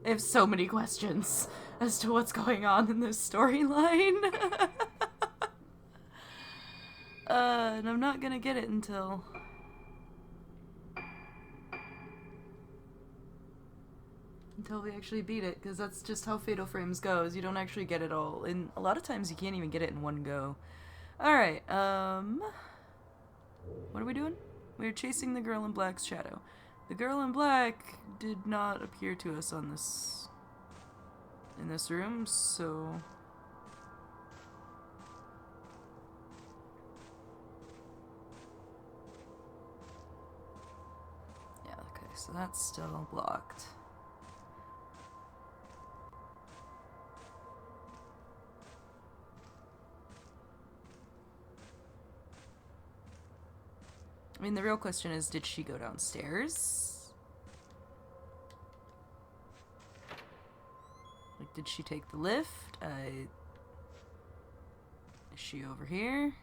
I have so many questions as to what's going on in this storyline. And I'm not gonna get it until we actually beat it, because that's just how Fatal Frames goes. You don't actually get it all. And a lot of times you can't even get it in one go. Alright, what are we doing? We're chasing the girl in black's shadow. The girl in black did not appear to us in this room, so... yeah, okay, so that's still blocked. I mean, the real question is, did she go downstairs? Like, did she take the lift? Is she over here?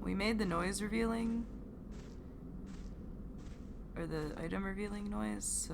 We made the noise revealing, or the item revealing noise, so...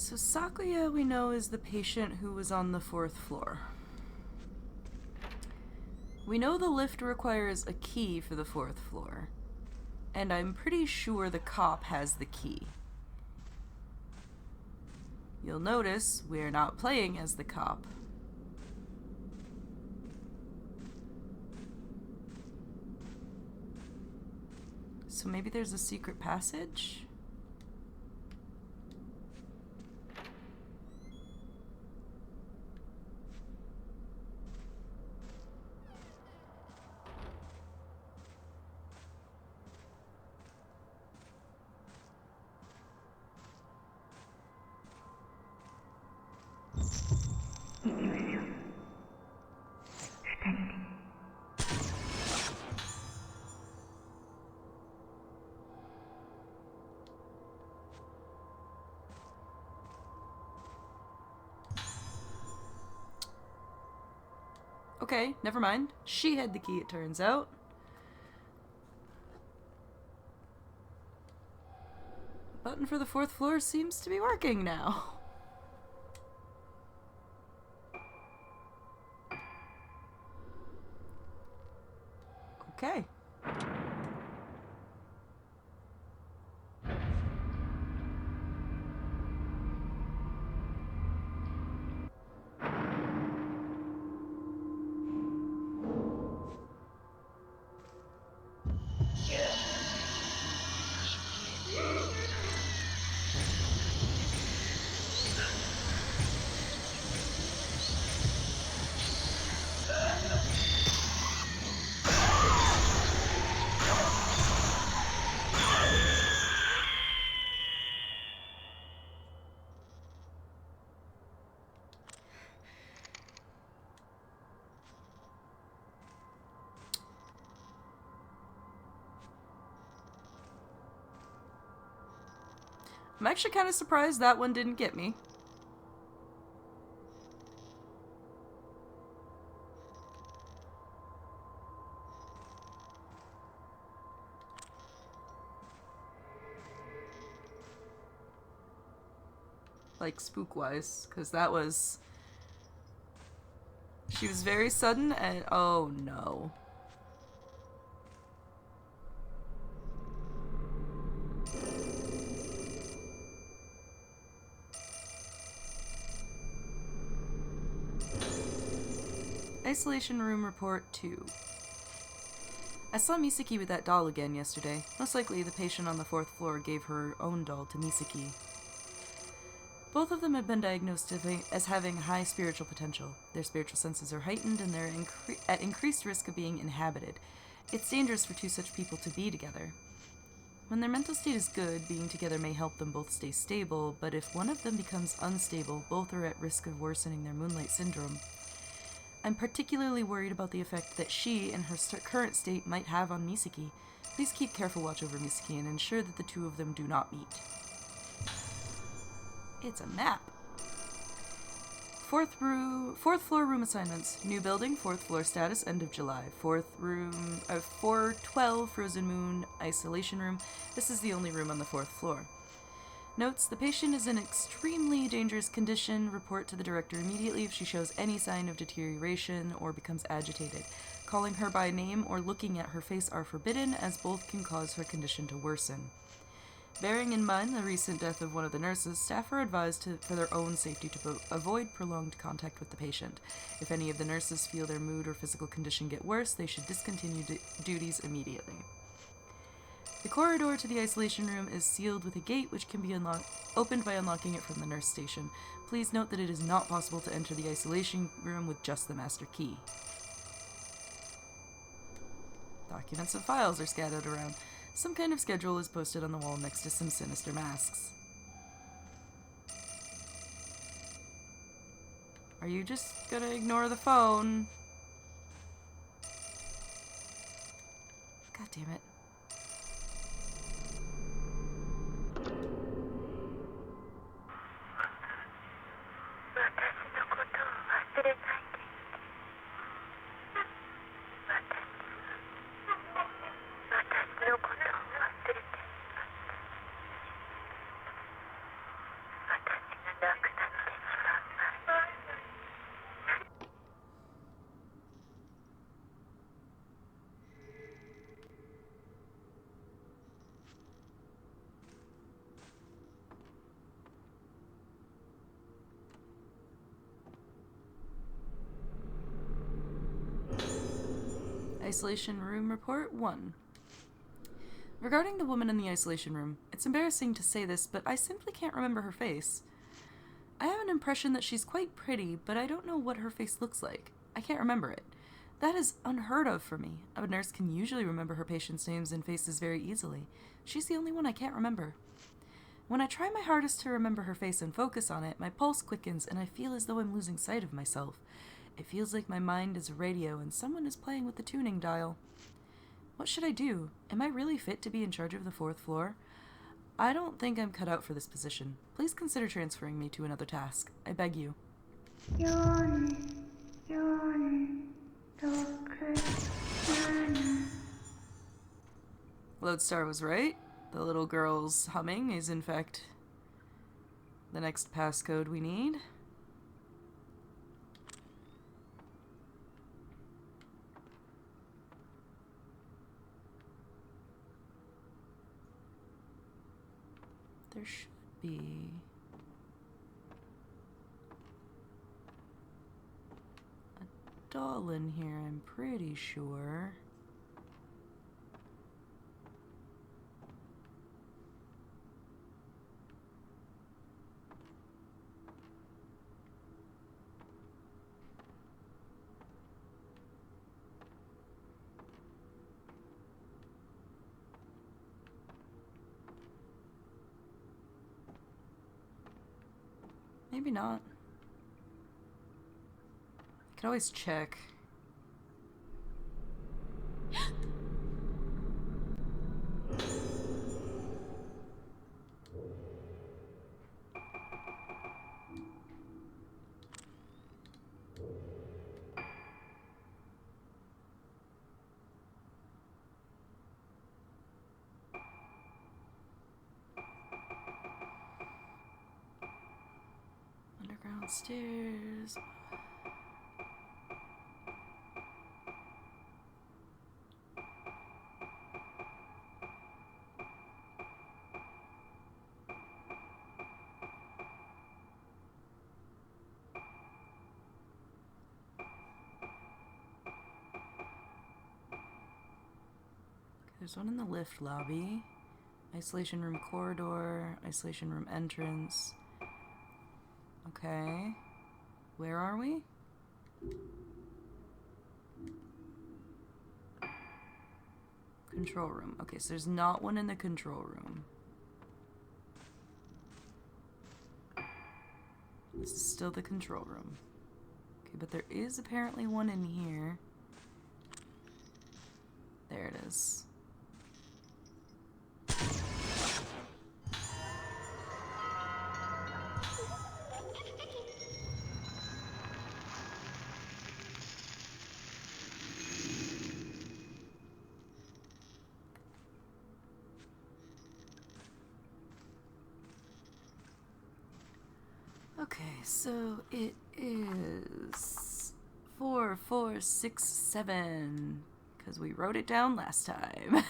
So Sakuya, we know, is the patient who was on the 4th floor. We know the lift requires a key for the 4th floor, and I'm pretty sure the cop has the key. You'll notice we're not playing as the cop. So maybe there's a secret passage? Okay, never mind. She had the key, it turns out. The button for the 4th floor seems to be working now. Okay. I'm actually kind of surprised that one didn't get me. like spook-wise, because that was... She was very sudden and... Oh, no. Isolation Room Report 2. I saw Misaki with that doll again yesterday. Most likely the patient on the 4th floor gave her own doll to Misaki. Both of them have been diagnosed as having high spiritual potential. Their spiritual senses are heightened and they're at increased risk of being inhabited. It's dangerous for two such people to be together. When their mental state is good, being together may help them both stay stable, but if one of them becomes unstable, both are at risk of worsening their Moonlight Syndrome. I'm particularly worried about the effect that she, in her current state, might have on Misaki. Please keep careful watch over Misaki and ensure that the two of them do not meet. It's a map. Fourth floor room assignments. New building, 4th floor status, end of July. 412 Frozen Moon Isolation Room. This is the only room on the 4th floor. Notes, the patient is in extremely dangerous condition. Report to the director immediately if she shows any sign of deterioration or becomes agitated. Calling her by name or looking at her face are forbidden, as both can cause her condition to worsen. Bearing in mind the recent death of one of the nurses, staff are advised for their own safety to avoid prolonged contact with the patient. If any of the nurses feel their mood or physical condition get worse, they should discontinue duties immediately. The corridor to the isolation room is sealed with a gate which can be opened by unlocking it from the nurse station. Please note that it is not possible to enter the isolation room with just the master key. Documents and files are scattered around. Some kind of schedule is posted on the wall next to some sinister masks. Are you just gonna ignore the phone? God damn it. Isolation Room Report 1. Regarding the woman in the isolation room, it's embarrassing to say this, but I simply can't remember her face. I have an impression that she's quite pretty, but I don't know what her face looks like. I can't remember it. That is unheard of for me. A nurse can usually remember her patients' names and faces very easily. She's the only one I can't remember. When I try my hardest to remember her face and focus on it, my pulse quickens and I feel as though I'm losing sight of myself. It feels like my mind is a radio and someone is playing with the tuning dial. What should I do? Am I really fit to be in charge of the 4th floor? I don't think I'm cut out for this position. Please consider transferring me to another task. I beg you. Lodestar was right. The little girl's humming is in fact the next passcode we need. There should be a doll in here, I'm pretty sure. Maybe not. I could always check. downstairs. There's one in the lift lobby. Isolation room corridor. Isolation room entrance. Okay. Where are we? Control room. Okay, so there's not one in the control room. This is still the control room. Okay, but there is apparently one in here. There it is. Okay, so it is 4467, because we wrote it down last time.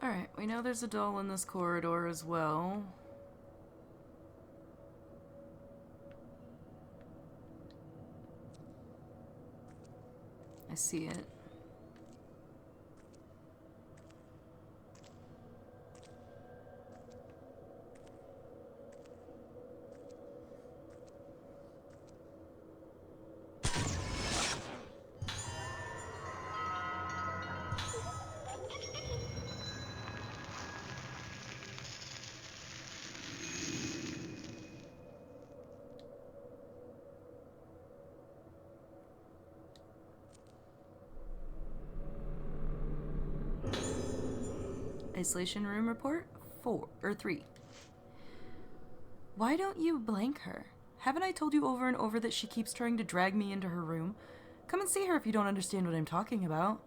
Alright, we know there's a doll in this corridor as well. I see it. Isolation room report 3. Why don't you blank her? Haven't I told you over and over that she keeps trying to drag me into her room? Come and see her if you don't understand what I'm talking about.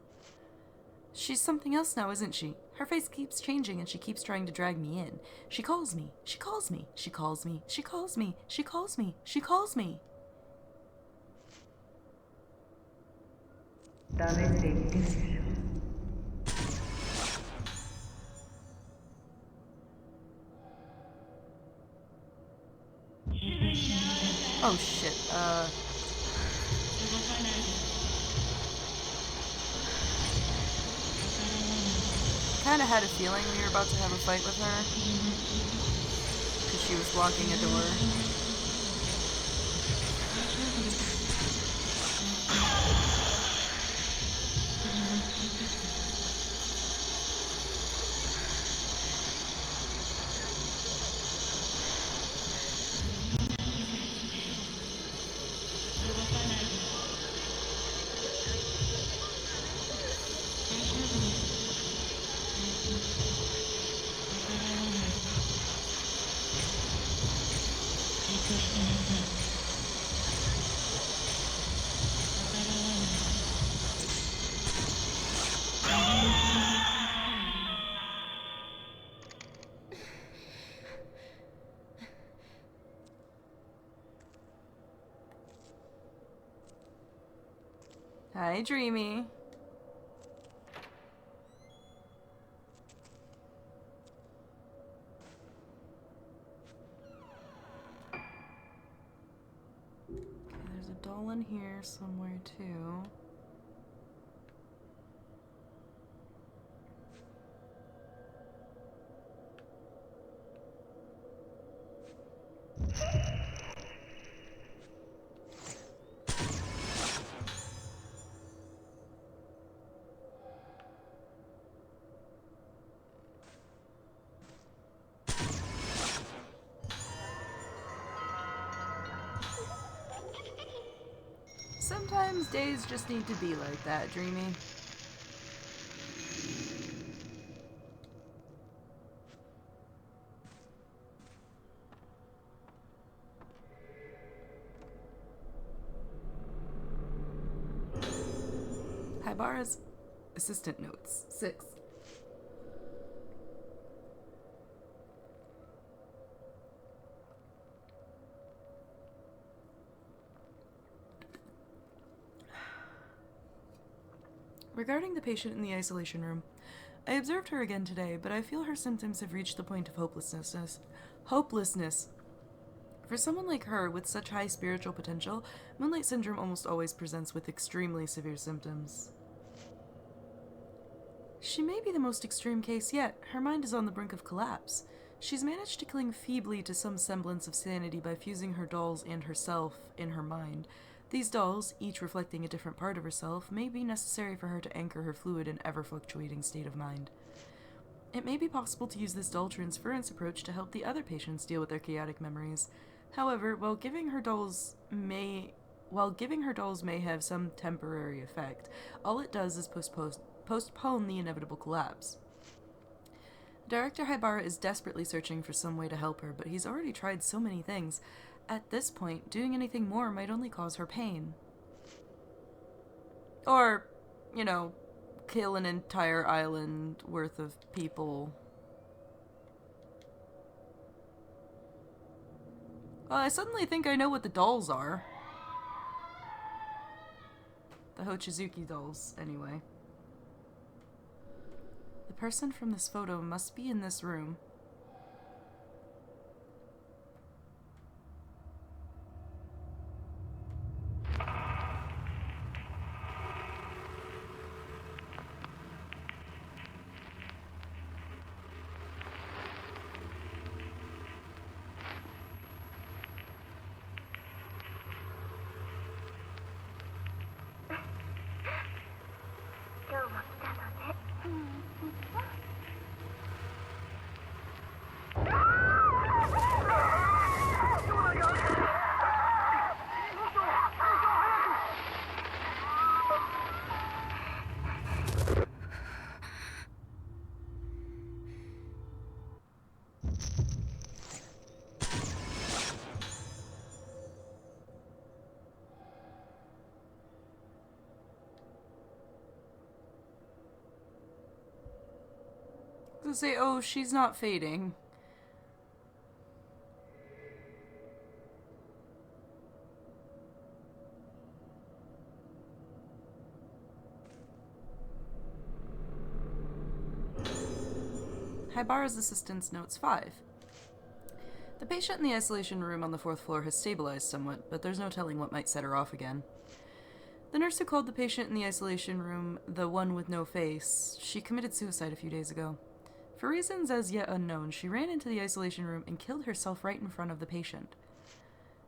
She's something else now, isn't she? Her face keeps changing and she keeps trying to drag me in. She calls me. She calls me. She calls me. She calls me. She calls me. She calls me. Oh shit, kinda had a feeling we were about to have a fight with her. Because she was blocking a door. Hi, Dreamy. Okay, there's a doll in here somewhere, too. Sometimes days just need to be like that, Dreamy. Hibara's assistant notes. 6. Regarding the patient in the isolation room, I observed her again today, but I feel her symptoms have reached the point of hopelessness. Hopelessness. For someone like her with such high spiritual potential, Moonlight Syndrome almost always presents with extremely severe symptoms. She may be the most extreme case yet. Her mind is on the brink of collapse. She's managed to cling feebly to some semblance of sanity by fusing her dolls and herself in her mind. These dolls, each reflecting a different part of herself, may be necessary for her to anchor her fluid and ever-fluctuating state of mind. It may be possible to use this doll transference approach to help the other patients deal with their chaotic memories. However, while giving her dolls may have some temporary effect, all it does is postpone the inevitable collapse. Director Hibara is desperately searching for some way to help her, but he's already tried so many things. At this point, doing anything more might only cause her pain. Or, kill an entire island worth of people. I suddenly think I know what the dolls are. The Hochizuki dolls, anyway. The person from this photo must be in this room. To say, oh, she's not fading. Hibara's assistant's notes 5. The patient in the isolation room on the 4th floor has stabilized somewhat, but there's no telling what might set her off again. The nurse who called the patient in the isolation room the one with no face, she committed suicide a few days ago. For reasons as yet unknown, she ran into the isolation room and killed herself right in front of the patient.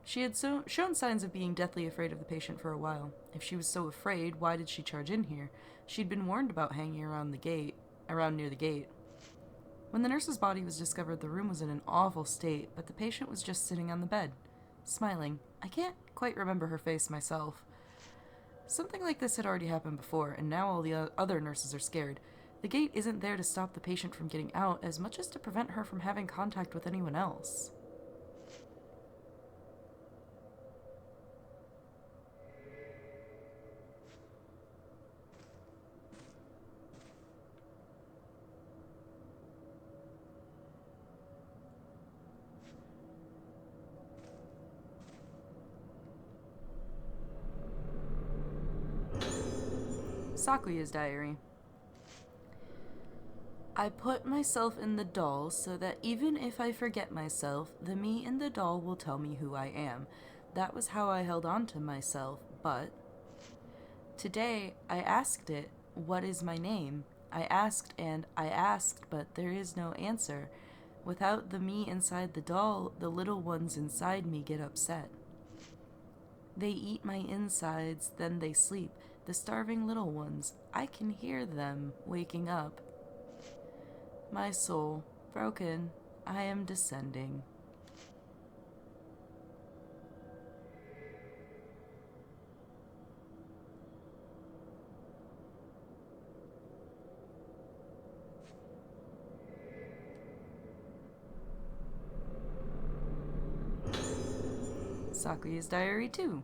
She had shown signs of being deathly afraid of the patient for a while. If she was so afraid, why did she charge in here? She'd been warned about hanging around near the gate. When the nurse's body was discovered, the room was in an awful state, but the patient was just sitting on the bed, smiling. I can't quite remember her face myself. Something like this had already happened before, and now all the other nurses are scared. The gate isn't there to stop the patient from getting out as much as to prevent her from having contact with anyone else. Sakuya's diary. I put myself in the doll so that even if I forget myself, the me in the doll will tell me who I am. That was how I held on to myself, but today I asked it, what is my name? I asked and I asked, but there is no answer. Without the me inside the doll, the little ones inside me get upset. They eat my insides, then they sleep. The starving little ones, I can hear them waking up. My soul, broken, I am descending. Sakuya's diary 2.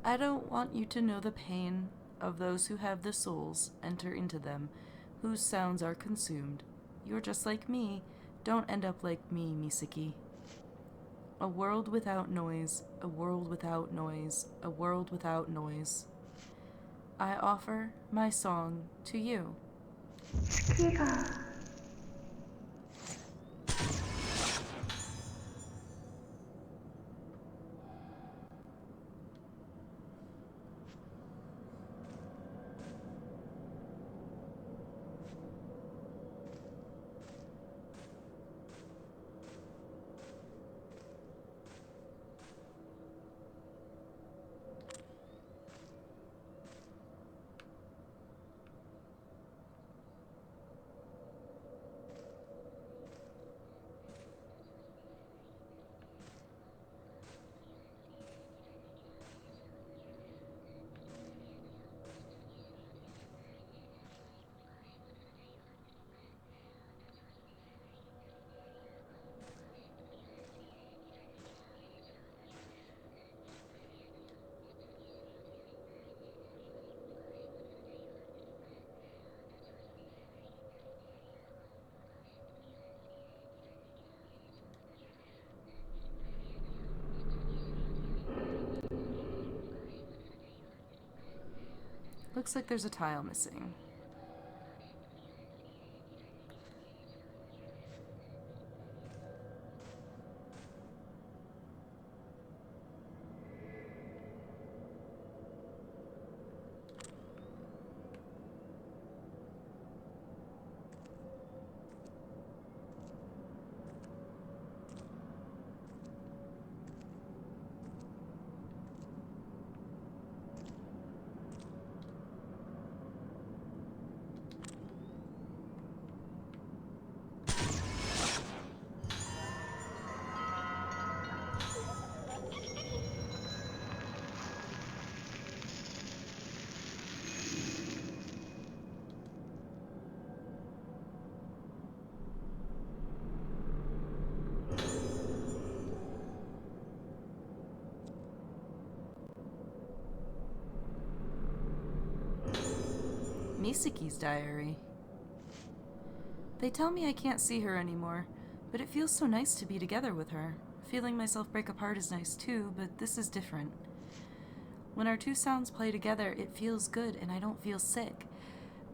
I don't want you to know the pain of those who have the souls enter into them, whose sounds are consumed. You're just like me. Don't end up like me, Misaki. A world without noise, a world without noise, a world without noise. I offer my song to you. Looks like there's a tile missing. Misaki's diary. They tell me I can't see her anymore, but it feels so nice to be together with her. Feeling myself break apart is nice too, but this is different. When our two sounds play together, it feels good and I don't feel sick.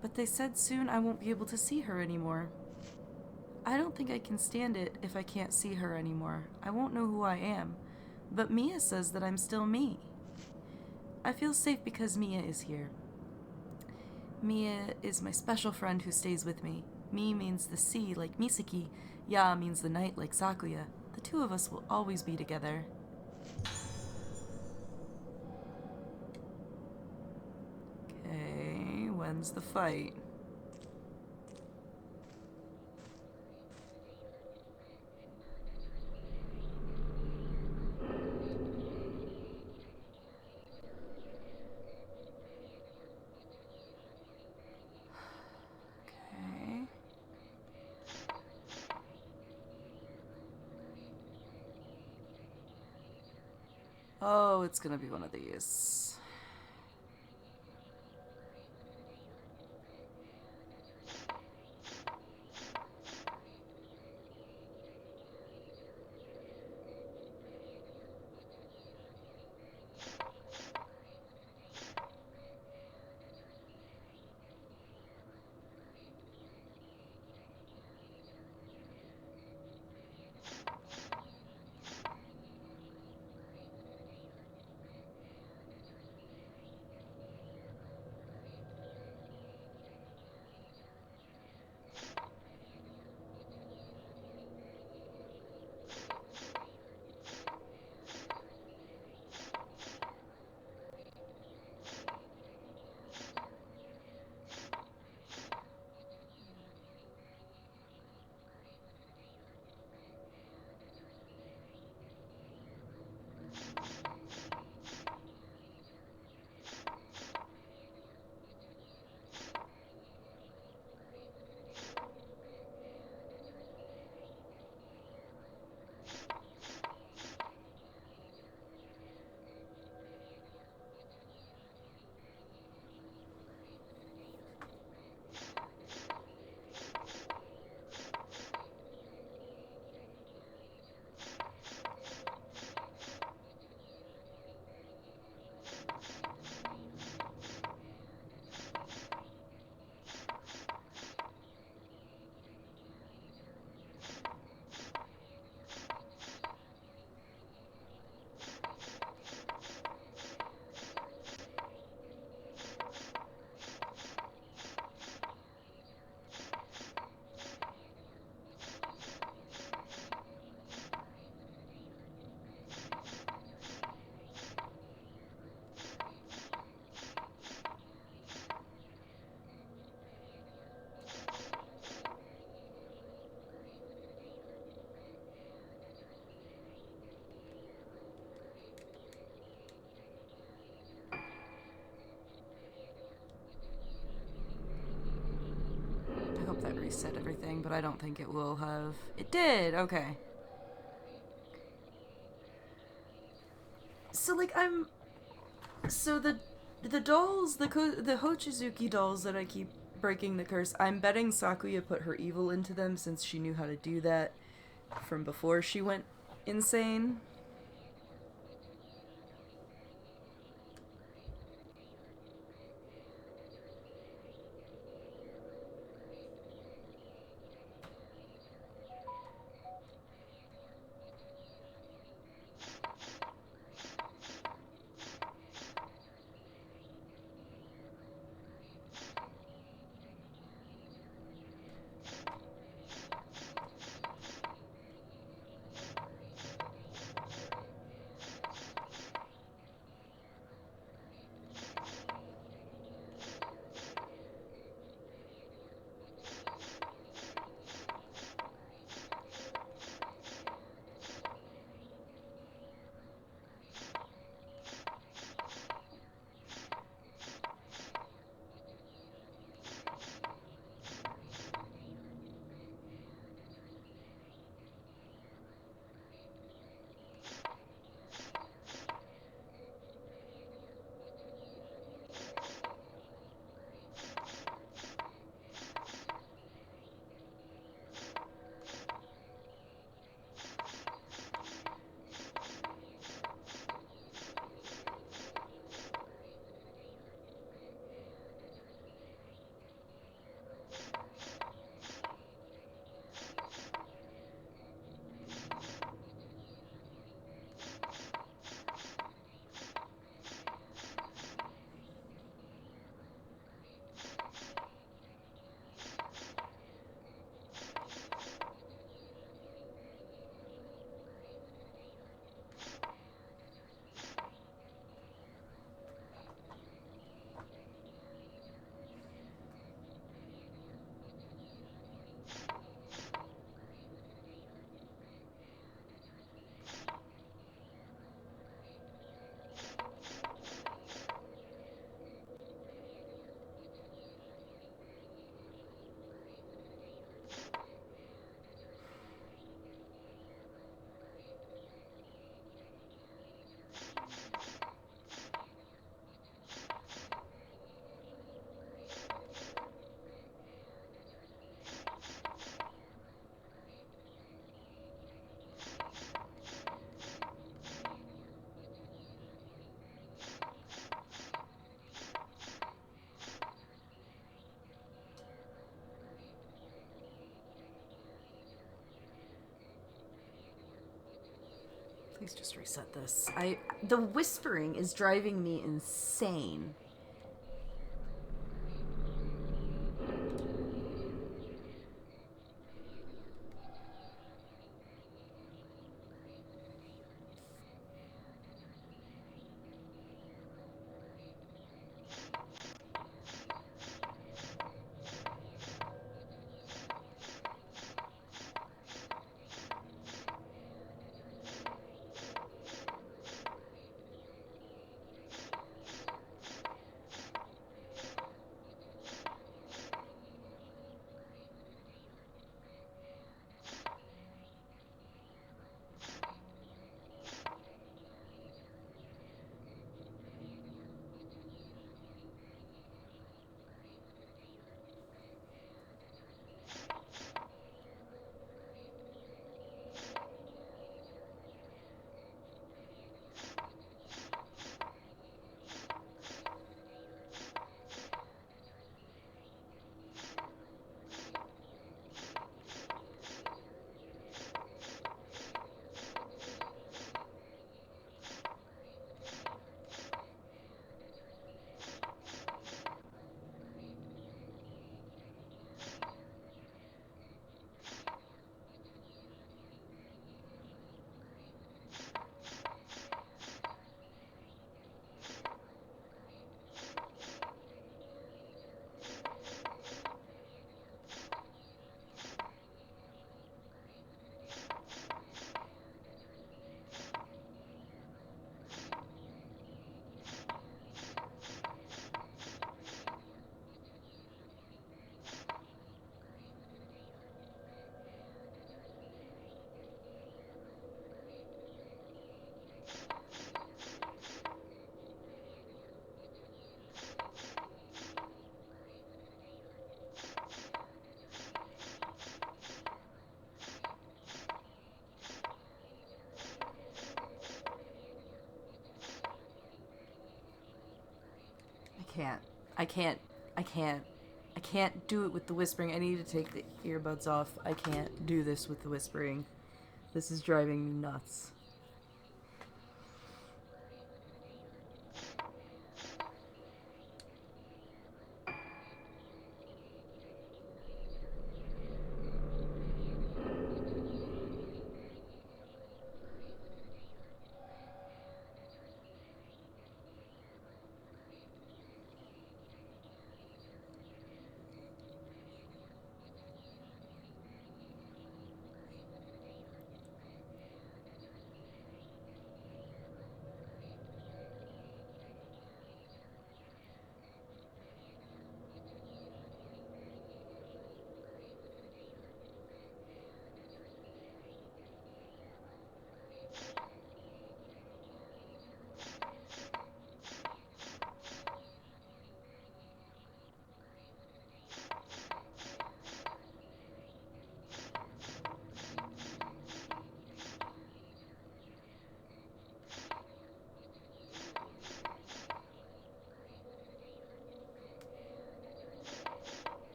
But they said soon I won't be able to see her anymore. I don't think I can stand it if I can't see her anymore. I won't know who I am. But Mia says that I'm still me. I feel safe because Mia is here. Mia is my special friend who stays with me. Mi means the sea, like Misaki. Ya means the night, like Sakuya. The two of us will always be together. Okay, when's the fight? Oh, it's gonna be one of these. reset everything, but I don't think it will have. It did! Okay. So, like, So the dolls, the Hochizuki dolls that I keep breaking the curse, I'm betting Sakuya put her evil into them since she knew how to do that from before she went insane. Please just reset this. The whispering is driving me insane. can't. I can't. I can't. I can't do it with the whispering. I need to take the earbuds off. I can't do this with the whispering. This is driving me nuts.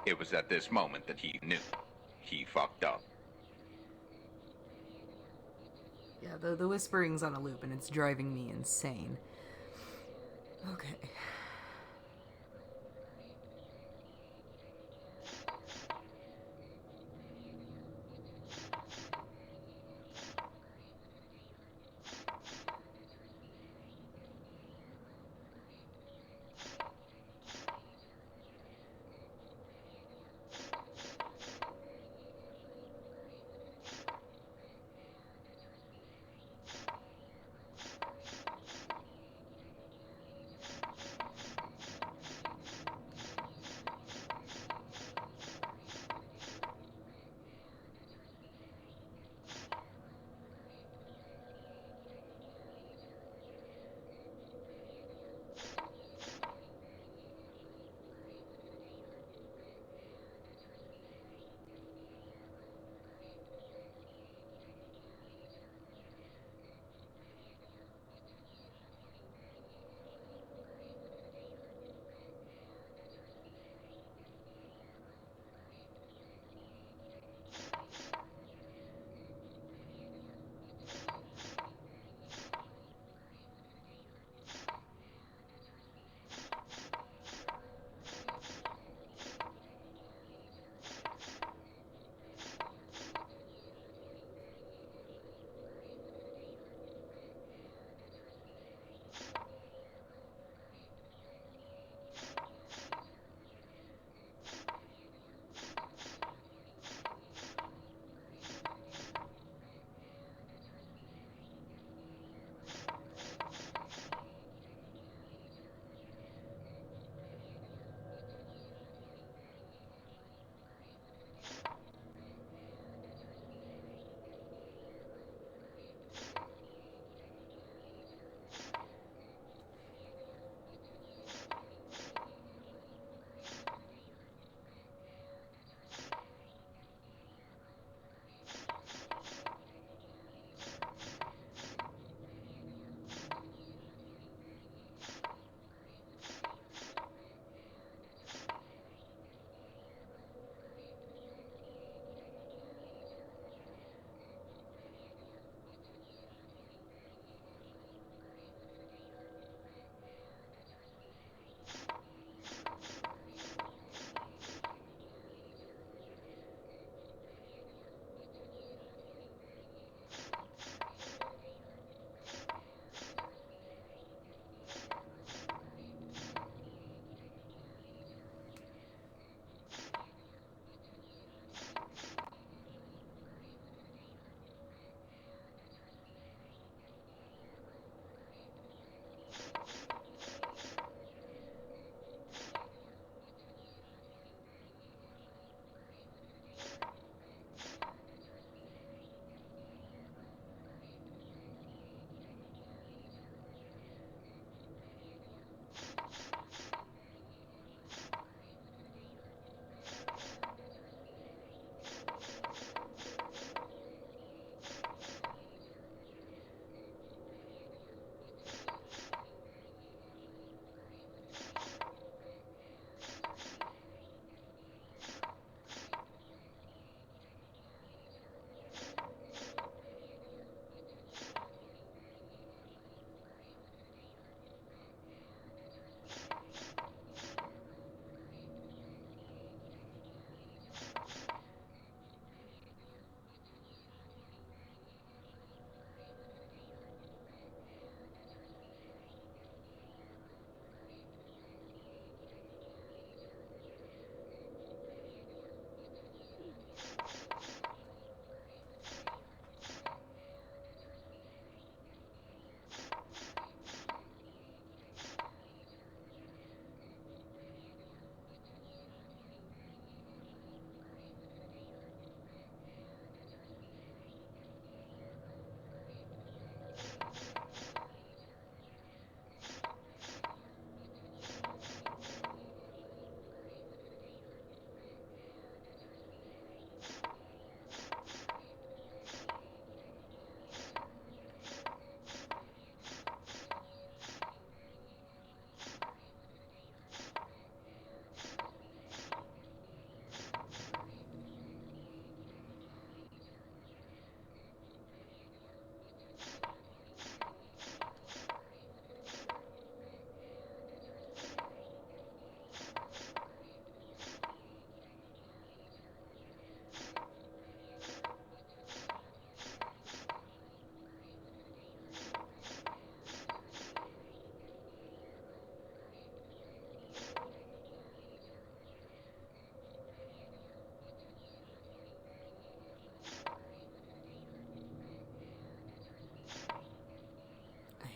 It was at this moment that he knew. He fucked up. Yeah, the whispering's on a loop and it's driving me insane. Okay.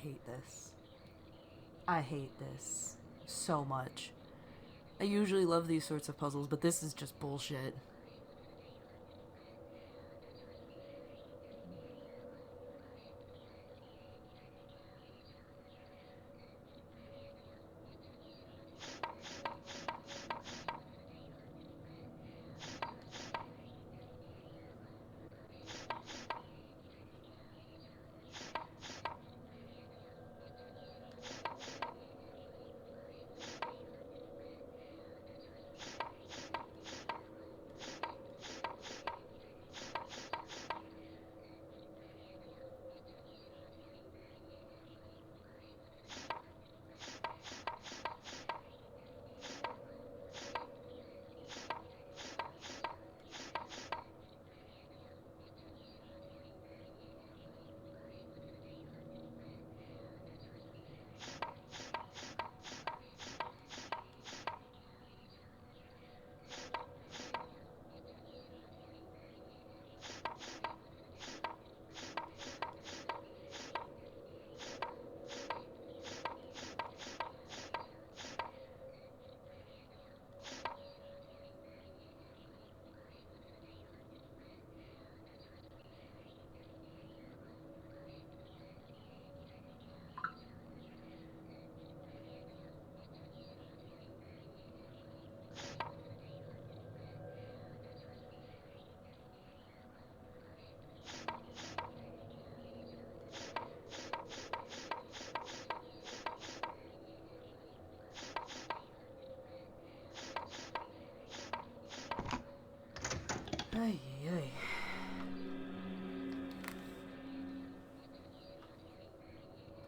hate this. I hate this so much. I usually love these sorts of puzzles, but this is just bullshit. Ay, ay.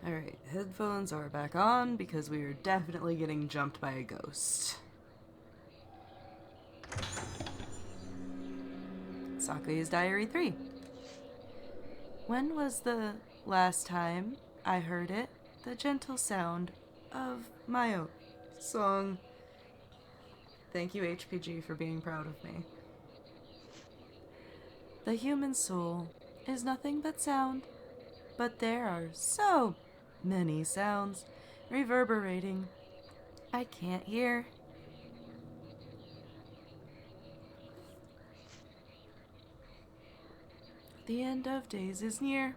Alright, headphones are back on because we are definitely getting jumped by a ghost. Sakuya's Diary 3. When was the last time I heard it? The gentle sound of my own song. Thank you, HPG, for being proud of me. The human soul is nothing but sound, but there are so many sounds reverberating. I can't hear. The end of days is near.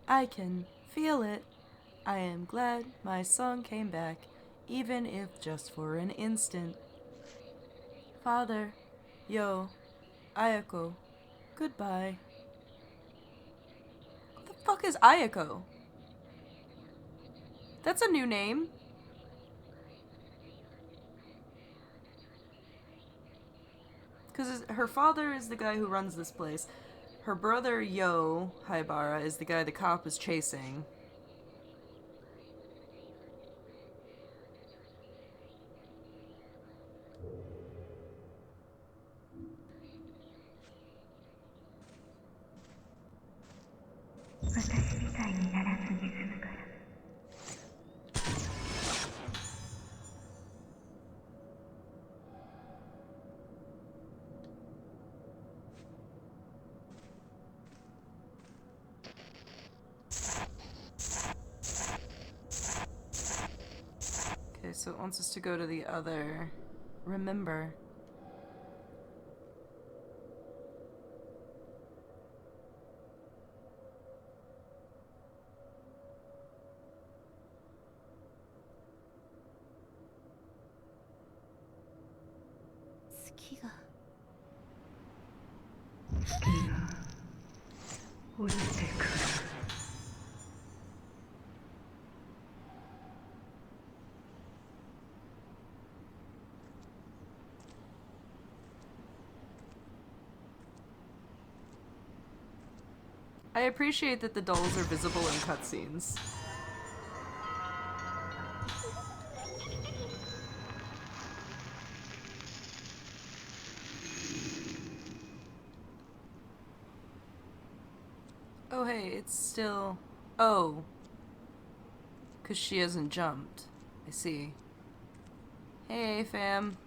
I can feel it. I am glad my song came back, even if just for an instant. Father, Yo, Ayako, goodbye. What the fuck is Ayako? That's a new name. Because her father is the guy who runs this place. Her brother, Yo Haibara, is the guy the cop is chasing. Okay, so it wants us to go to the other. Remember. I appreciate that the dolls are visible in cutscenes. Oh hey, it's still... Oh. 'Cause she hasn't jumped. I see. Hey, fam.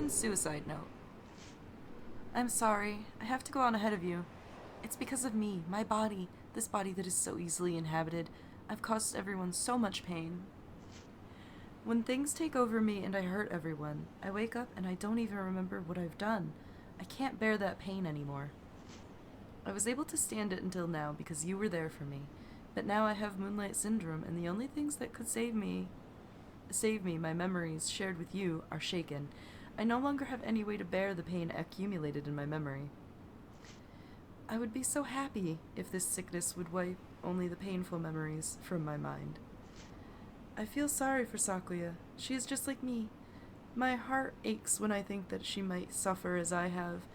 woman's suicide note. I'm sorry. I have to go on ahead of you. It's because of me, my body, this body that is so easily inhabited. I've caused everyone so much pain. When things take over me and I hurt everyone, I wake up and I don't even remember what I've done. I can't bear that pain anymore. I was able to stand it until now because you were there for me, but now I have Moonlight Syndrome, and the only things that could save me, my memories shared with you, are shaken. I no longer have any way to bear the pain accumulated in my memory. I would be so happy if this sickness would wipe only the painful memories from my mind. I feel sorry for Sakuya. She is just like me. My heart aches when I think that she might suffer as I have.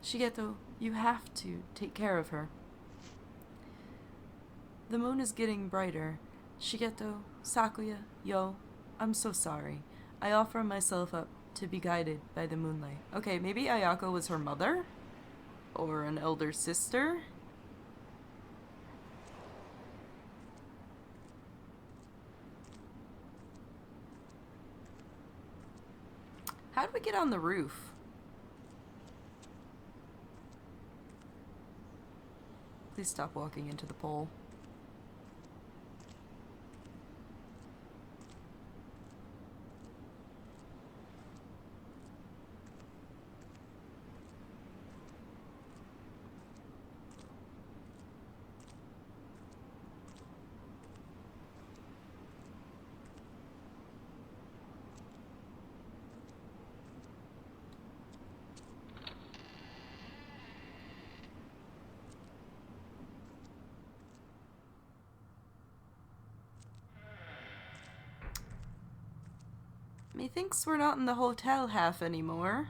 Shigeto, you have to take care of her. The moon is getting brighter. Shigeto, Sakuya, Yo, I'm so sorry. I offer myself up to be guided by the moonlight. Okay, maybe Ayako was her mother? Or an elder sister? How do we get on the roof? Please stop walking into the pole. Methinks we're not in the hotel half anymore.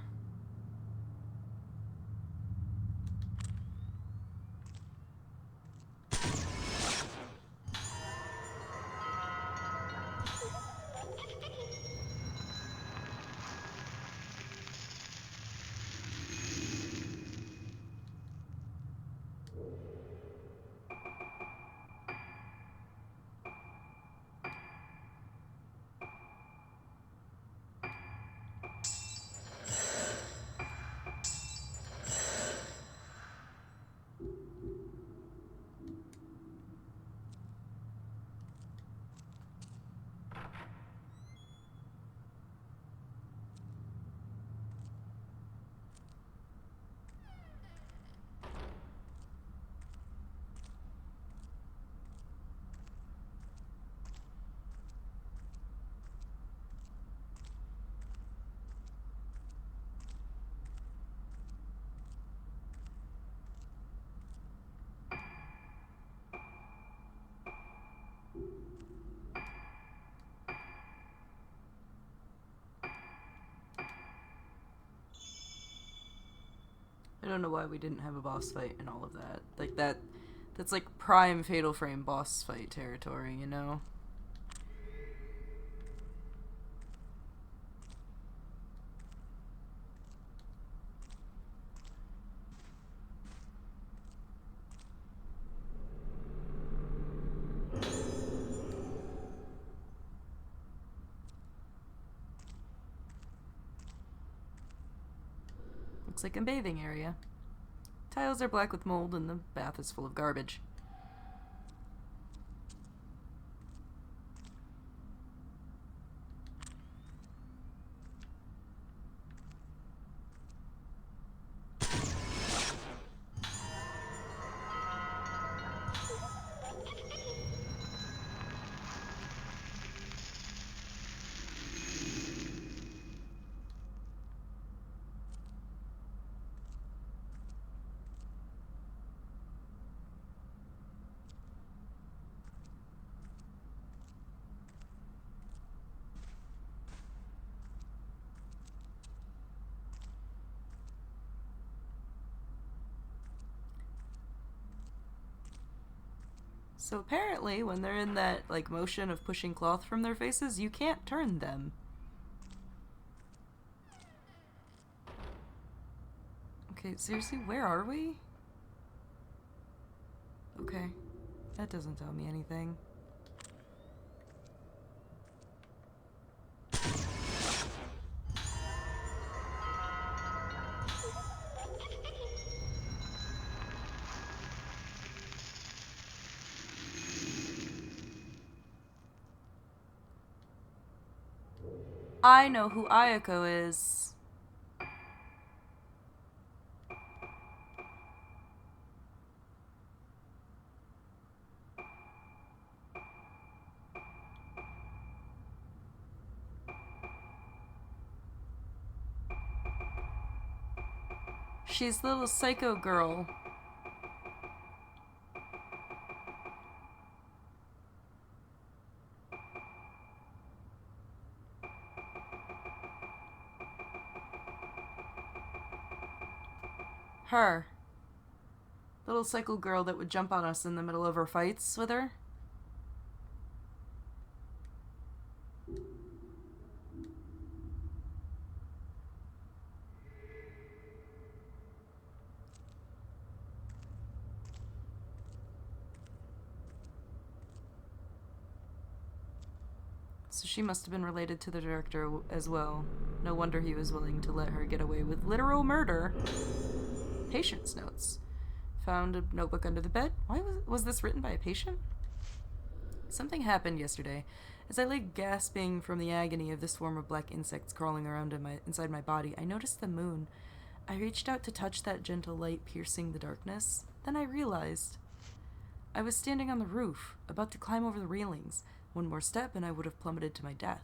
I don't know why we didn't have a boss fight and all of that. Like that's like prime Fatal Frame boss fight territory, you know? Looks like a bathing area. Tiles are black with mold and the bath is full of garbage. So apparently, when they're in that, like, motion of pushing cloth from their faces, you can't turn them. Okay, seriously, where are we? Okay, that doesn't tell me anything. I know who Ayako is. She's the little psycho girl. Her. Little psycho girl that would jump on us in the middle of our fights with her. So she must have been related to the director as well. No wonder he was willing to let her get away with literal murder. Patient's notes. Found a notebook under the bed. Why was this written by a patient? Something happened yesterday. As I lay gasping from the agony of the swarm of black insects crawling around inside my body, I noticed the moon. I reached out to touch that gentle light piercing the darkness. Then I realized I was standing on the roof, about to climb over the railings. One more step and I would have plummeted to my death.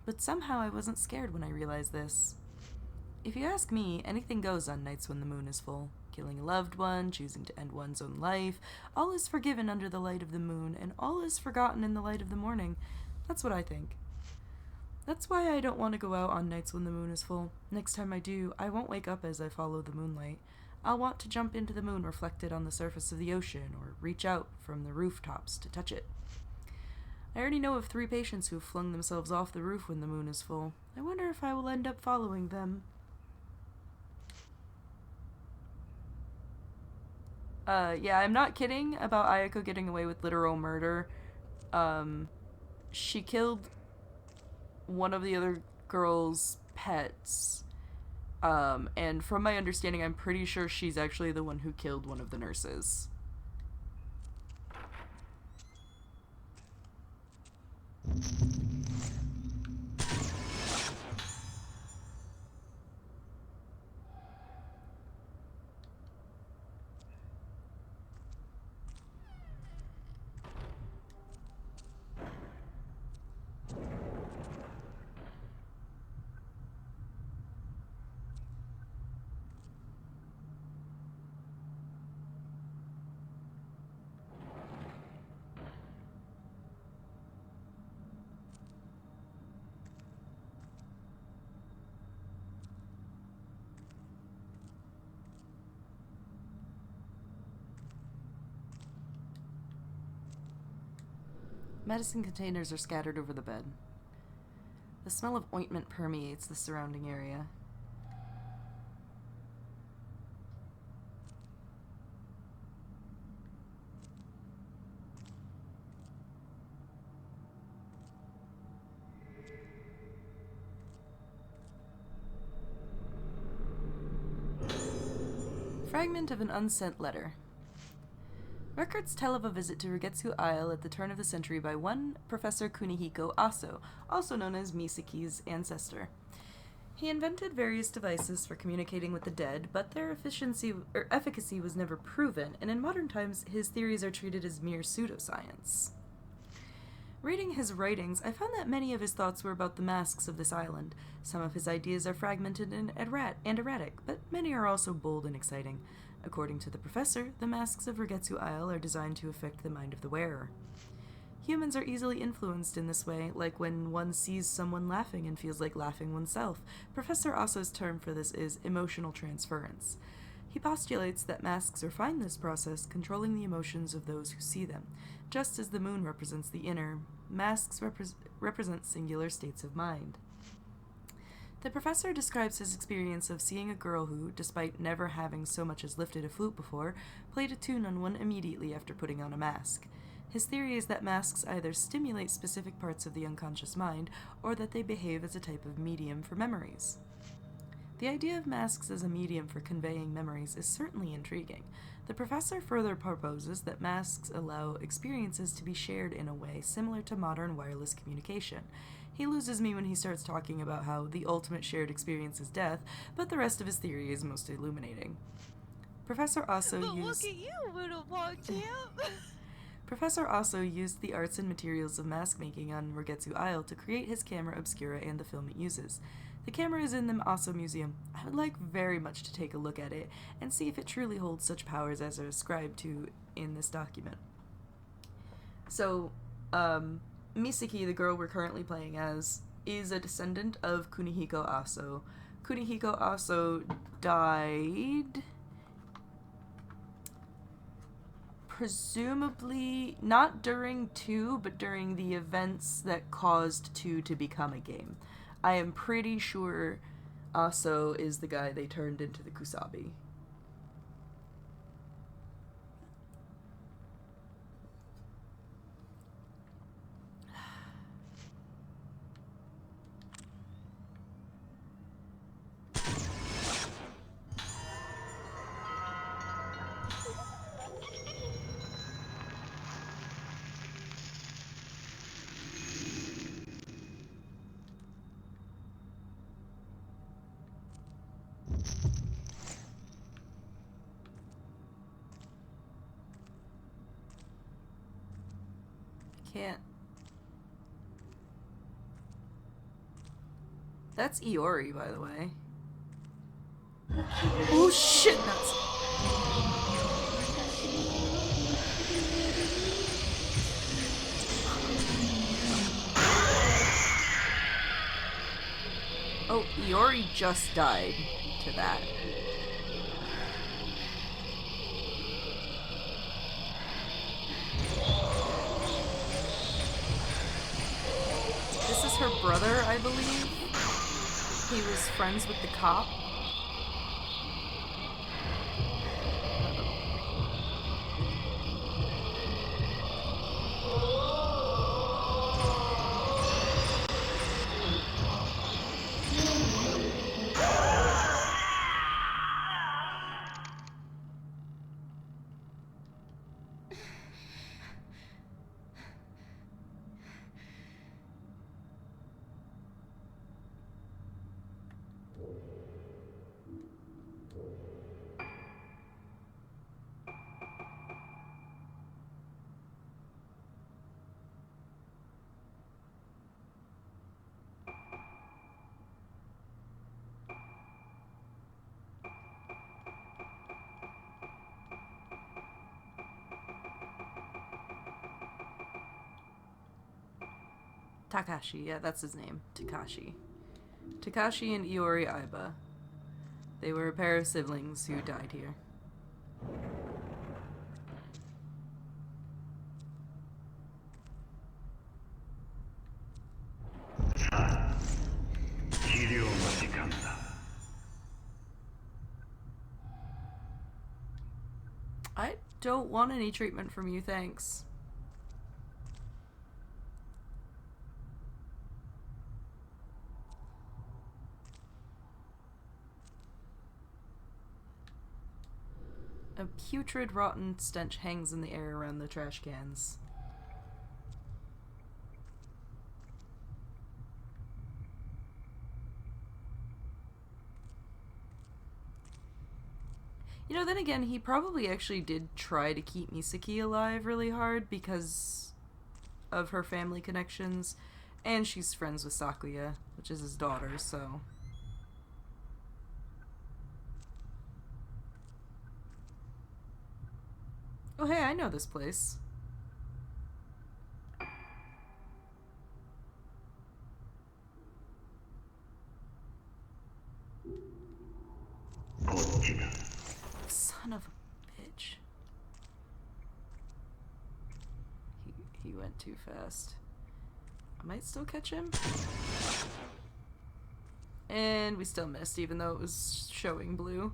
But somehow I wasn't scared when I realized this. If you ask me, anything goes on nights when the moon is full. Killing a loved one, choosing to end one's own life, all is forgiven under the light of the moon, and all is forgotten in the light of the morning. That's what I think. That's why I don't want to go out on nights when the moon is full. Next time I do, I won't wake up as I follow the moonlight. I'll want to jump into the moon reflected on the surface of the ocean, or reach out from the rooftops to touch it. I already know of 3 patients who've flung themselves off the roof when the moon is full. I wonder if I will end up following them. Yeah, I'm not kidding about Ayako getting away with literal murder. She killed one of the other girl's pets. And from my understanding, I'm pretty sure she's actually the one who killed one of the nurses. Medicine containers are scattered over the bed. The smell of ointment permeates the surrounding area. Fragment of an unsent letter. Records tell of a visit to Rugetsu Isle at the turn of the century by one Professor Kunihiko Aso, also known as Misaki's ancestor. He invented various devices for communicating with the dead, but their efficacy was never proven, and in modern times his theories are treated as mere pseudoscience. Reading his writings, I found that many of his thoughts were about the masks of this island. Some of his ideas are fragmented and erratic, but many are also bold and exciting. According to the professor, the masks of Rugetsu Isle are designed to affect the mind of the wearer. Humans are easily influenced in this way, like when one sees someone laughing and feels like laughing oneself. Professor Aso's term for this is emotional transference. He postulates that masks refine this process, controlling the emotions of those who see them. Just as the moon represents the inner, masks represent singular states of mind. The professor describes his experience of seeing a girl who, despite never having so much as lifted a flute before, played a tune on one immediately after putting on a mask. His theory is that masks either stimulate specific parts of the unconscious mind, or that they behave as a type of medium for memories. The idea of masks as a medium for conveying memories is certainly intriguing. The professor further proposes that masks allow experiences to be shared in a way similar to modern wireless communication. He loses me when he starts talking about how the ultimate shared experience is death, but the rest of his theory is most illuminating. Professor Aso But used... look at you, little pog champ! Professor Aso used the arts and materials of mask making on Morgetsu Isle to create his camera obscura and the film it uses. The camera is in the Aso Museum. I would like very much to take a look at it and see if it truly holds such powers as are ascribed to in this document. So, Misaki, the girl we're currently playing as, is a descendant of Kunihiko Aso. Kunihiko Aso died... presumably not during 2, but during the events that caused 2 to become a game. I am pretty sure Aso is the guy they turned into the Kusabi. Can't. That's Iori, by the way. Oh shit, that's... Oh, Iori just died to that. This is her brother, I believe. He was friends with the cop. Takashi, yeah, that's his name. Takashi. Takashi and Iori Aiba. They were a pair of siblings who died here. I don't want any treatment from you, thanks. A putrid, rotten stench hangs in the air around the trash cans. You know, then again, he probably actually did try to keep Misaki alive really hard because of her family connections, and she's friends with Sakuya, which is his daughter, so... Oh hey, I know this place. Son of a bitch. He went too fast. I might still catch him. And we still missed, even though it was showing blue.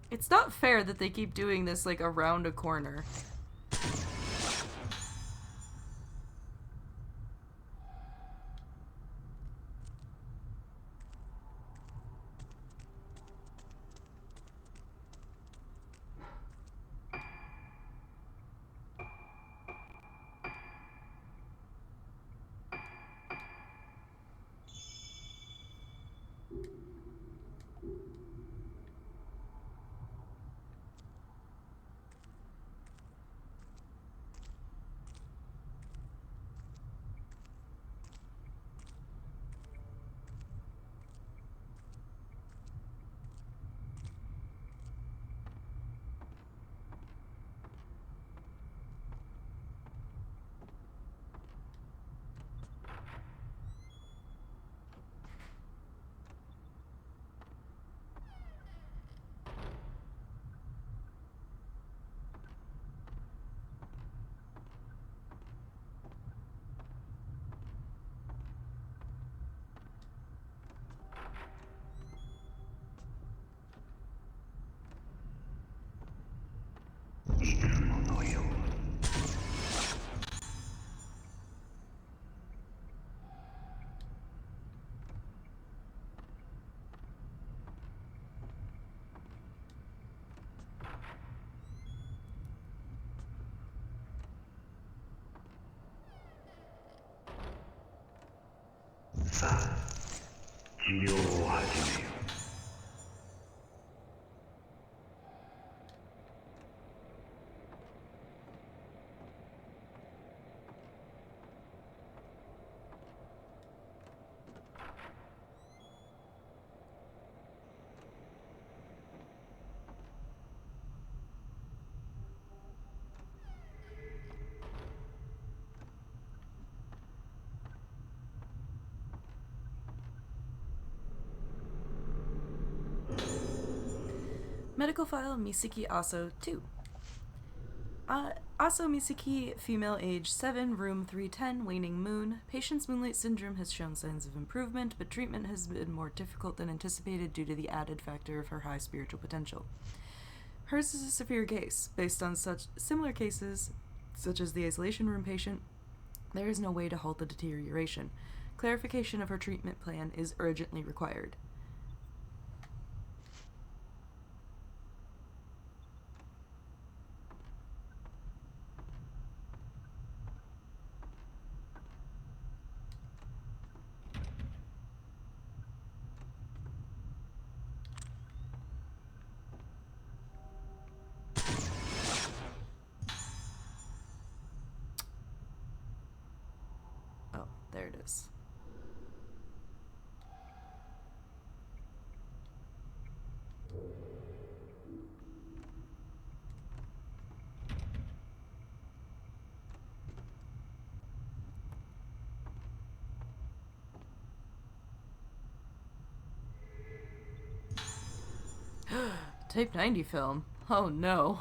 It's not fair that they keep doing this, like, around a corner. Medical file Misaki Aso 2. Aso Misaki, female, age 7, room 310, waning moon. Patient's moonlight syndrome has shown signs of improvement, but treatment has been more difficult than anticipated due to the added factor of her high spiritual potential. Hers is a severe case. Based on such similar cases, such as the isolation room patient, there is no way to halt the deterioration. Clarification of her treatment plan is urgently required. Oh, there it is. Tape 90 film. Oh no.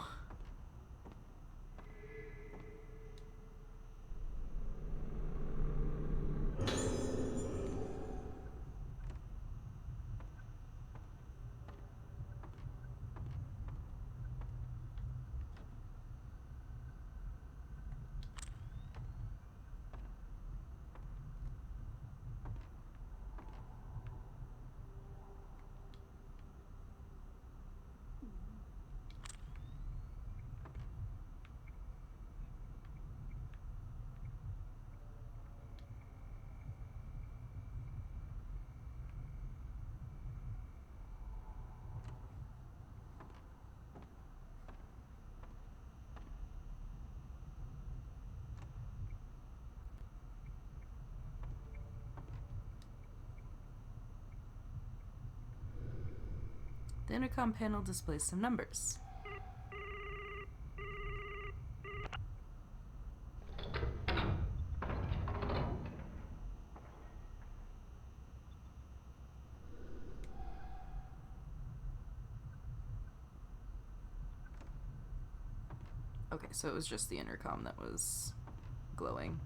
The intercom panel displays some numbers. Okay, so it was just the intercom that was glowing.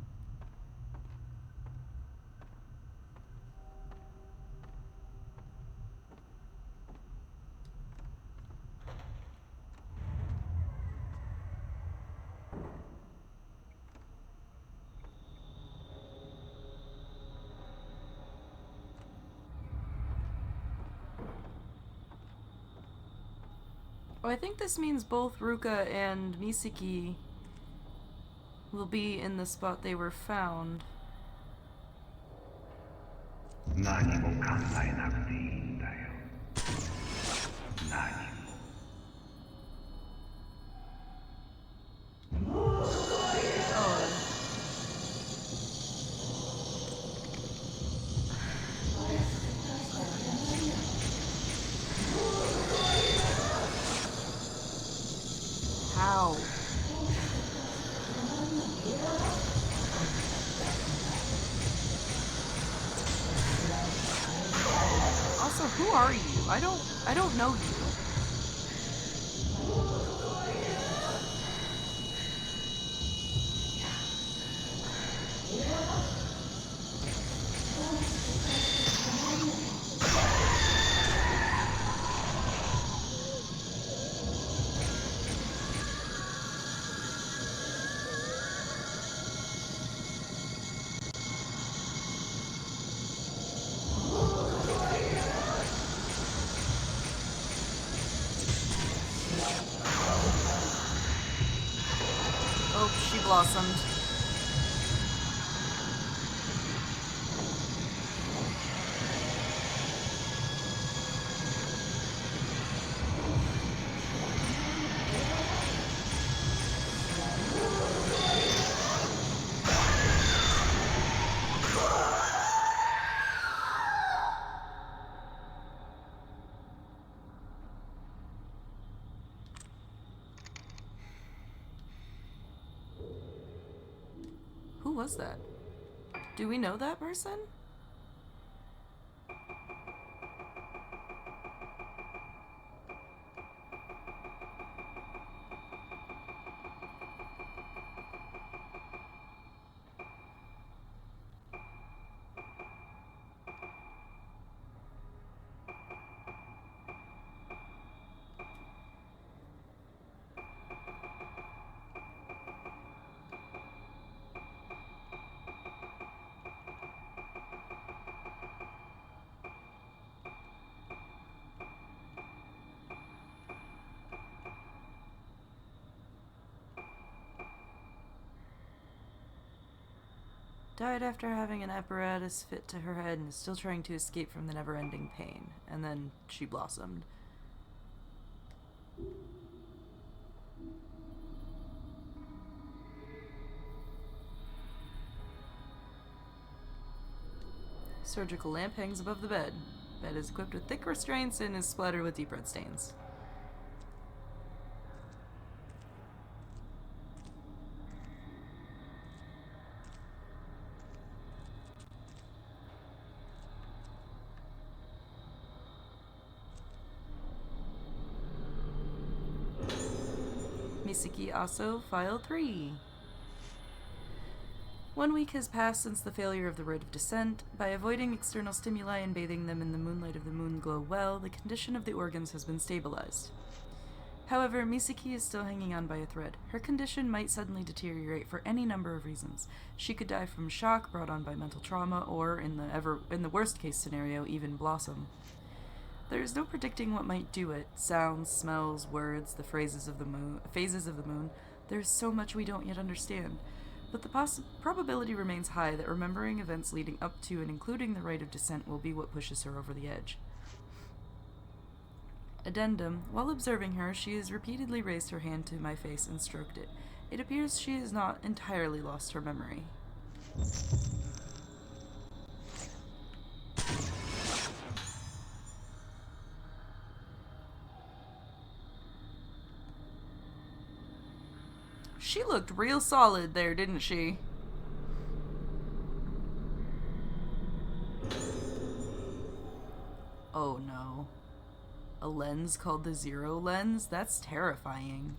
Oh, I think this means both Ruka and Misaki will be in the spot they were found. 何も考えなくていいんだよ。何も。How? Also, who are you? I don't know you. blossomed. Who was that? Do we know that person? Died after having an apparatus fit to her head and is still trying to escape from the never-ending pain. And then she blossomed. Surgical lamp hangs above the bed. Bed is equipped with thick restraints and is splattered with deep red stains. Misaki Aso, File 3. 1 week has passed since the failure of the Rite of Descent. By avoiding external stimuli and bathing them in the moonlight of the Moonglow well, the condition of the organs has been stabilized. However, Misaki is still hanging on by a thread. Her condition might suddenly deteriorate for any number of reasons. She could die from shock brought on by mental trauma, or, in the worst-case scenario, even blossom. There is no predicting what might do it. Sounds, smells, words, the phases of the moon. There is so much we don't yet understand. But the probability remains high that remembering events leading up to and including the Rite of Descent will be what pushes her over the edge. Addendum. While observing her, she has repeatedly raised her hand to my face and stroked it. It appears she has not entirely lost her memory. She looked real solid there, didn't she? Oh no. A lens called the Zero Lens? That's terrifying.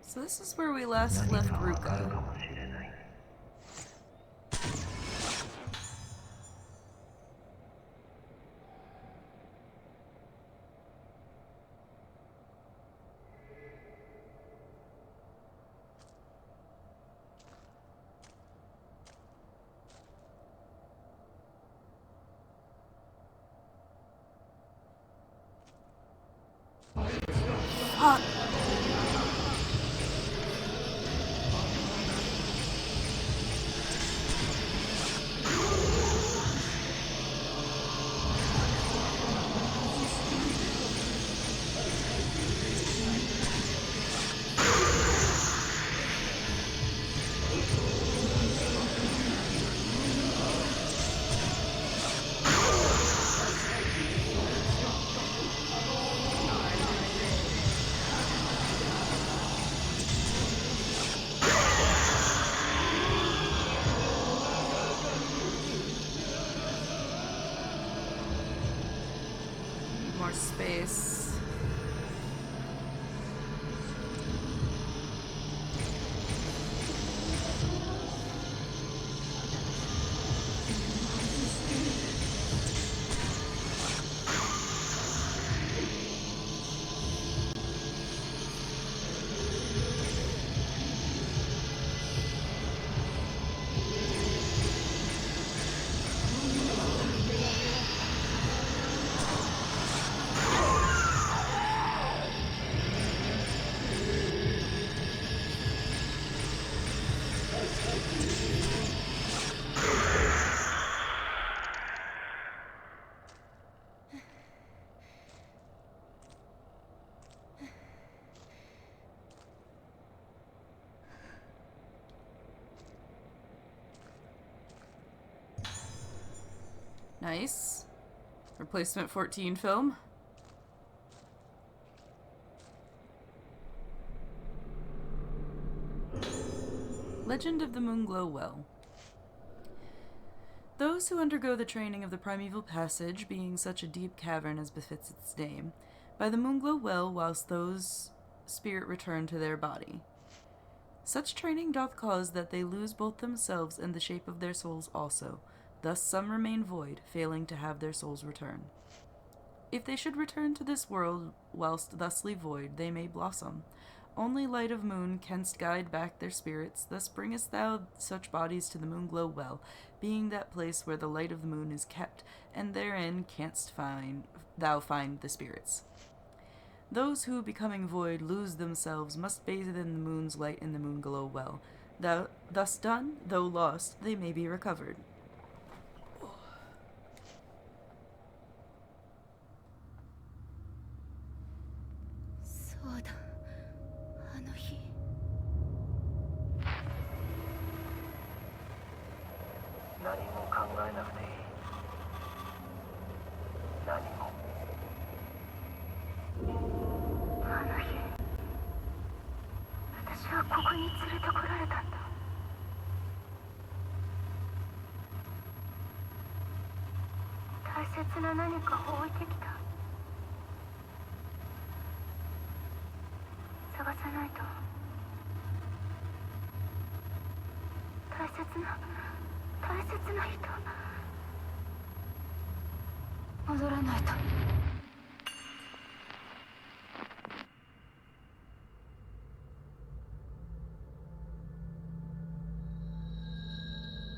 So this is where we last left Ruka. space. Nice. Replacement 14 film. Legend of the Moonglow Well. Those who undergo the training of the primeval passage, being such a deep cavern as befits its name, by the Moonglow Well whilst those spirit return to their body. Such training doth cause that they lose both themselves and the shape of their souls also. Thus some remain void, failing to have their souls return. If they should return to this world whilst thusly void, they may blossom. Only light of moon canst guide back their spirits, thus bringest thou such bodies to the Moonglow Well, being that place where the light of the moon is kept, and therein canst thou find the spirits. Those who, becoming void, lose themselves, must bathe in the moon's light in the Moonglow Well. Thus done, though lost, they may be recovered.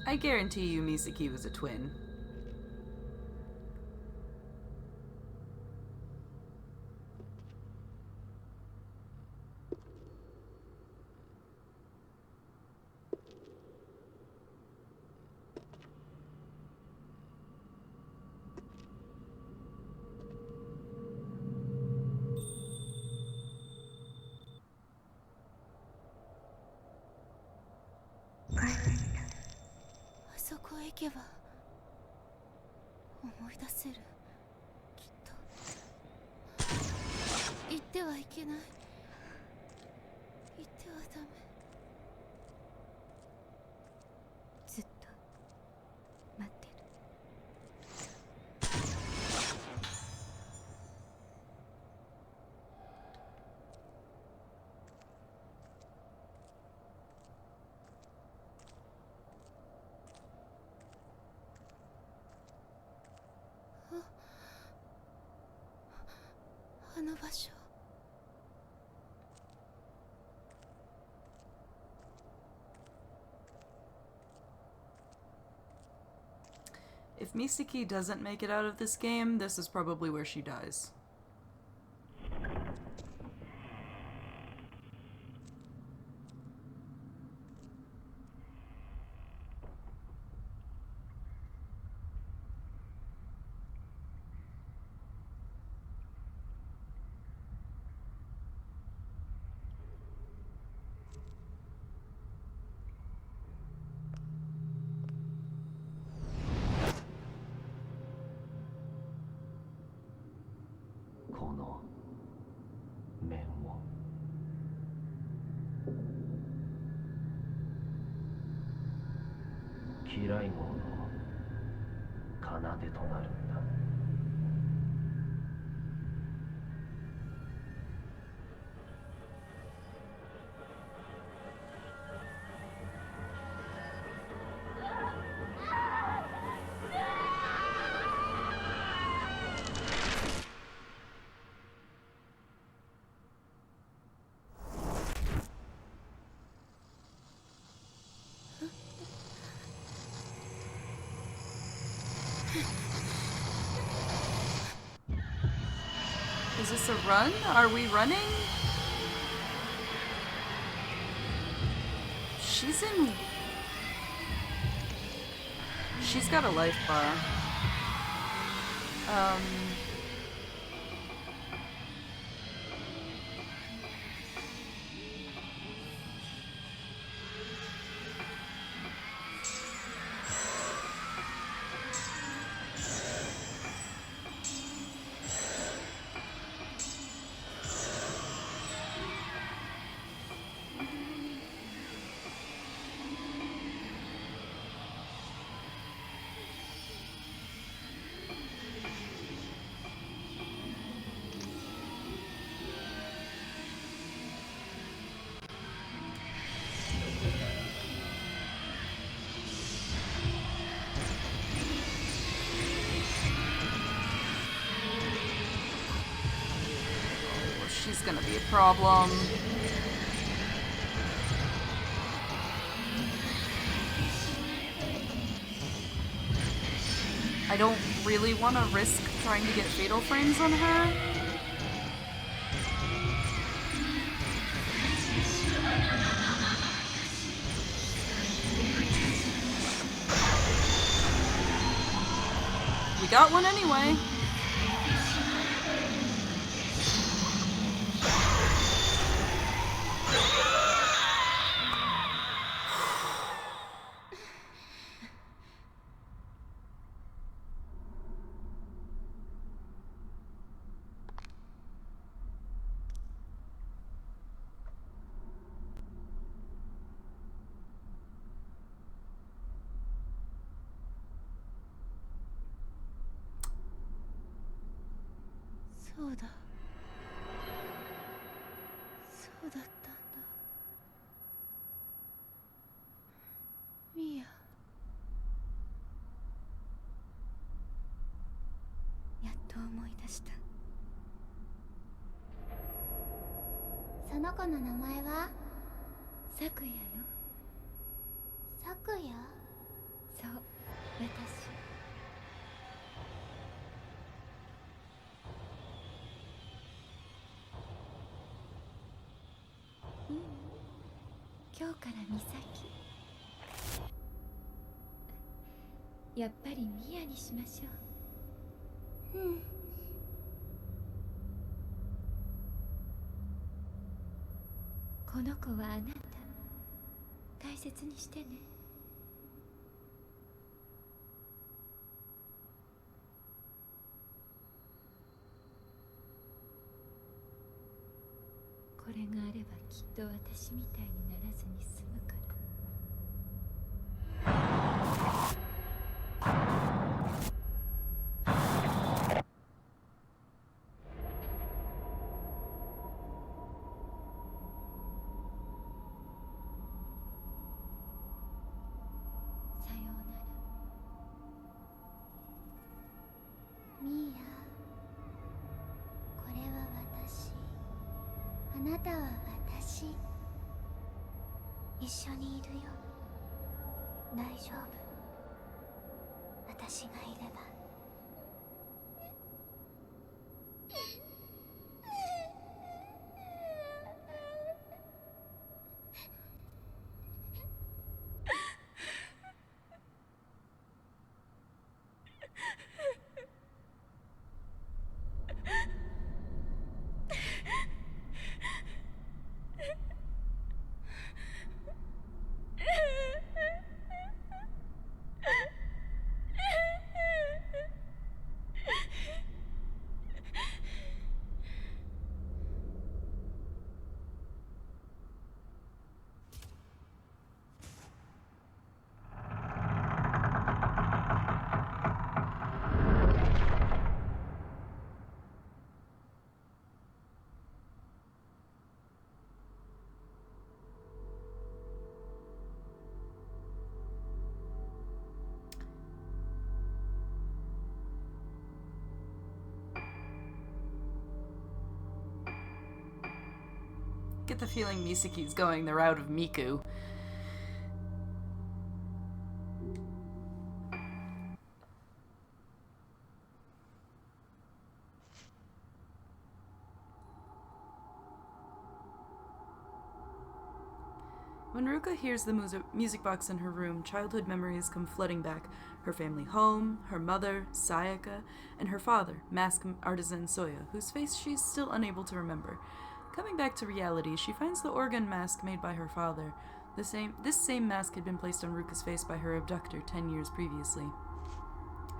I guarantee you Misaki was a twin. If Misaki doesn't make it out of this game, this is probably where she dies. this a run? Are we running? She's got a life bar. She's gonna be a problem. I don't really want to risk trying to get fatal frames on her. We got one anyway.そうだ。そうだったんだ。ミア。やっと思い出した。その子の名前は？咲夜よ。咲夜？そう、私。今日から美咲。やっぱりミアにしましょう。うん。この子はあなた大切にしてね。これがあればきっと私みたいにならずに済むから。さようなら。ミア、これは私。あなたは私。一緒にいるよ。大丈夫。私がいれば。Get the feeling Misaki's going the route of Miku. When Ruka hears the music box in her room, childhood memories come flooding back. Her family home, her mother, Sayaka, and her father, mask artisan Soya, whose face she's still unable to remember. Coming back to reality, she finds the organ mask made by her father. This same mask had been placed on Ruka's face by her abductor 10 years previously.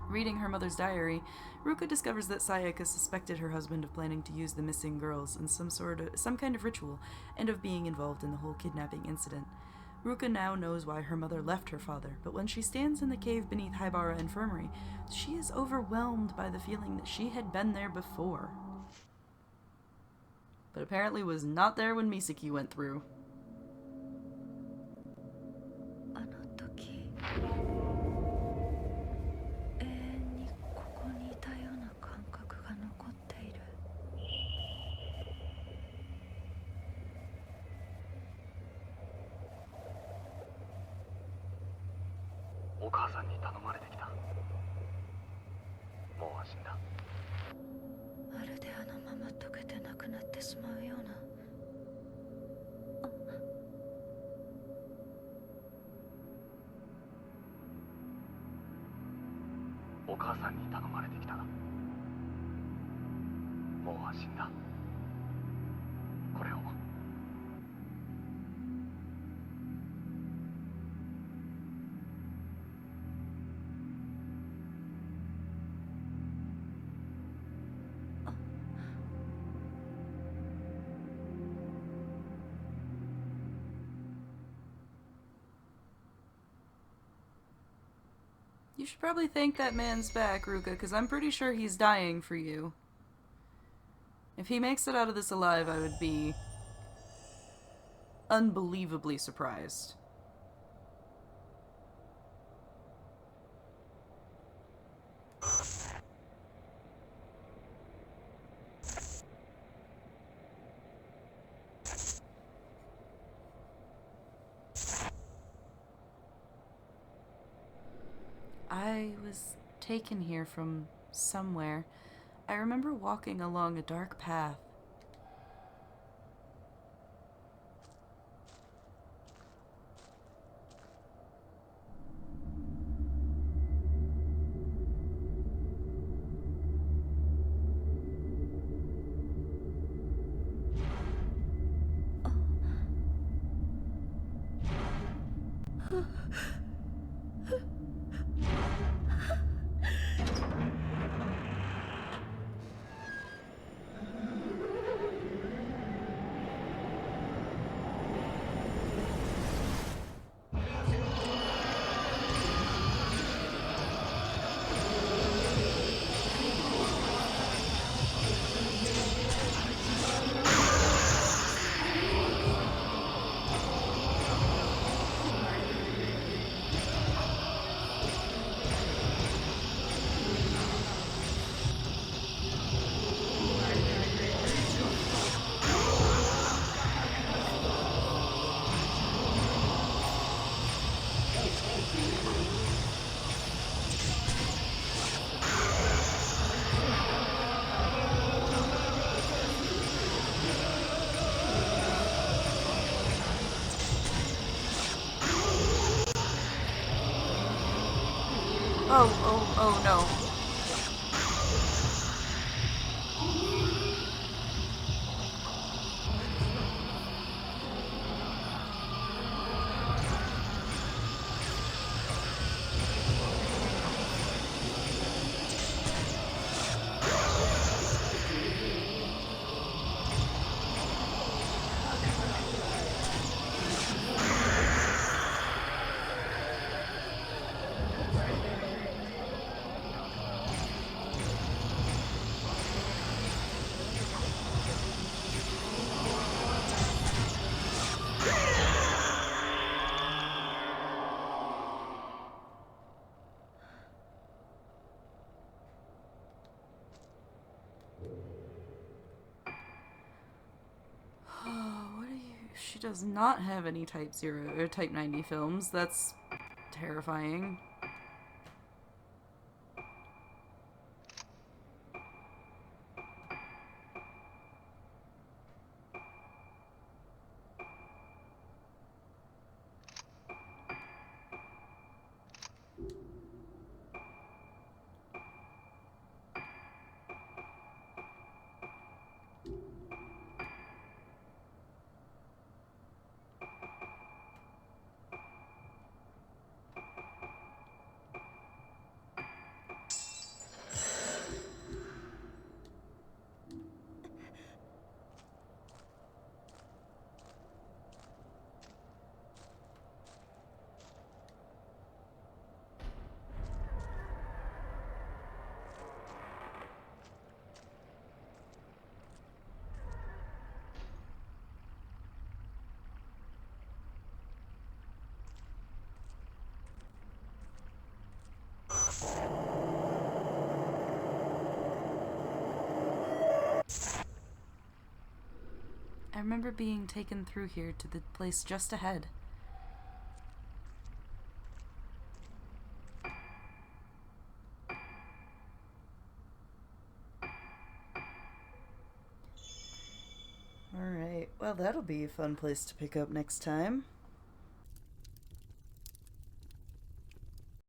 Reading her mother's diary, Ruka discovers that Sayaka suspected her husband of planning to use the missing girls in some kind of ritual and of being involved in the whole kidnapping incident. Ruka now knows why her mother left her father, but when she stands in the cave beneath Haibara Infirmary, she is overwhelmed by the feeling that she had been there before. But apparently was not there when Misaki went through. あの時永遠にここにいたような感覚が残っている。お母さんに頼まれてきた。もう死んだ。まるであのまま溶けてなくなってしまうような。お母さんに頼まれてきた。もう死んだ。これを。You should probably thank that man's back, Ruka, because I'm pretty sure he's dying for you. If he makes it out of this alive, I would be unbelievably surprised. I was taken here from somewhere. I remember walking along a dark path. Oh no. She does not have any Type 0 or Type 90 films. That's terrifying. remember being taken through here to the place just ahead. Alright, well that'll be a fun place to pick up next time.